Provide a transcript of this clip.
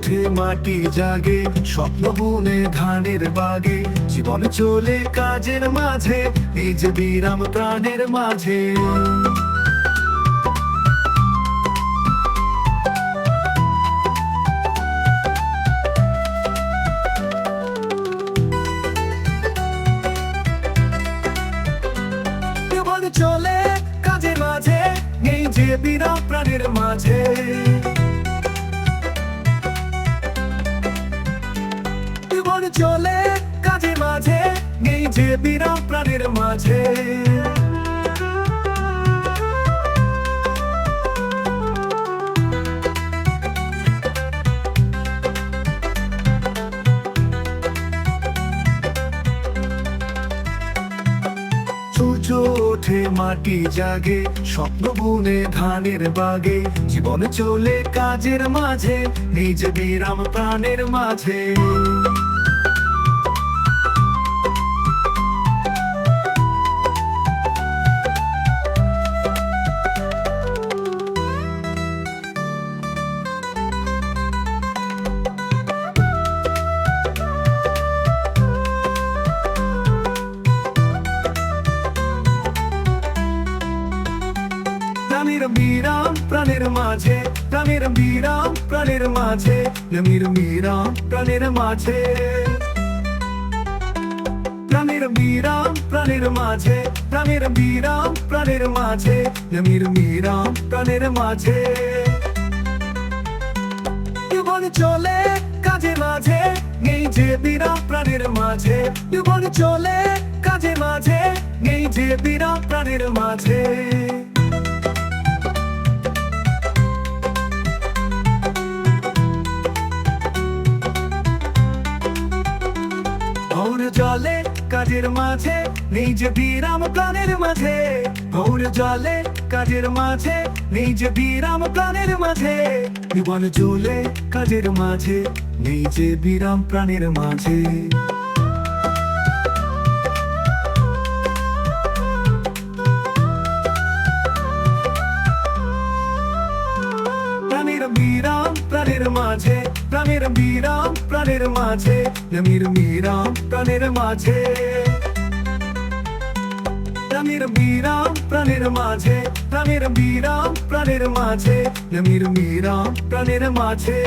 ওঠে মাটি জাগে, স্বপ্ন বুনে ধানের বাগে, জীবন চলে কাজের মাঝে, এই যে বিরাম প্রাণের মাঝে। জীবন চলে কাজের মাঝে, এই যে বিরাম প্রাণের মাঝে। জীবন চলে কাজের মাঝে, এই যে বিরাম প্রাণের মাঝে। সূর্য ওঠে মাটি জাগে, স্বপ্ন বুনে ধানের বাগে, জীবন চলে কাজের মাঝে, এই যে বিরাম প্রাণের মাঝে। প্রাণের বিরাম প্রাণের মাঝে, প্রাণের বিরাম প্রাণের মাঝে, প্রাণের বিরাম প্রাণের মাঝে। প্রাণের বিরাম প্রাণের মাঝে, প্রাণের বিরাম প্রাণের মাঝে, প্রাণের বিরাম প্রাণের মাঝে। জীবন চলে কাজের মাঝে, এই যে বিরাম প্রাণের মাঝে। জীবন চলে কাজের মাঝে, এই যে বিরাম প্রাণের মাঝে। ভোর জলে কাজের মাঝে, এই যে বিরাম প্রাণের মাঝে। ভোর জলে কাজের মাঝে, এই যে বিরাম প্রাণের মাঝে। জীবন চলে কাজের মাঝে, এই যে বিরাম প্রাণের মাঝে। প্রাণের বিরাম প্রাণের মাঝে, প্রাণের বিরাম প্রাণের মাঝে, প্রাণের বিরাম প্রাণের মাঝে। প্রাণের বিরাম প্রাণের মাঝে, প্রাণের বিরাম প্রাণের মাঝে, প্রাণের বিরাম প্রাণের মাঝে।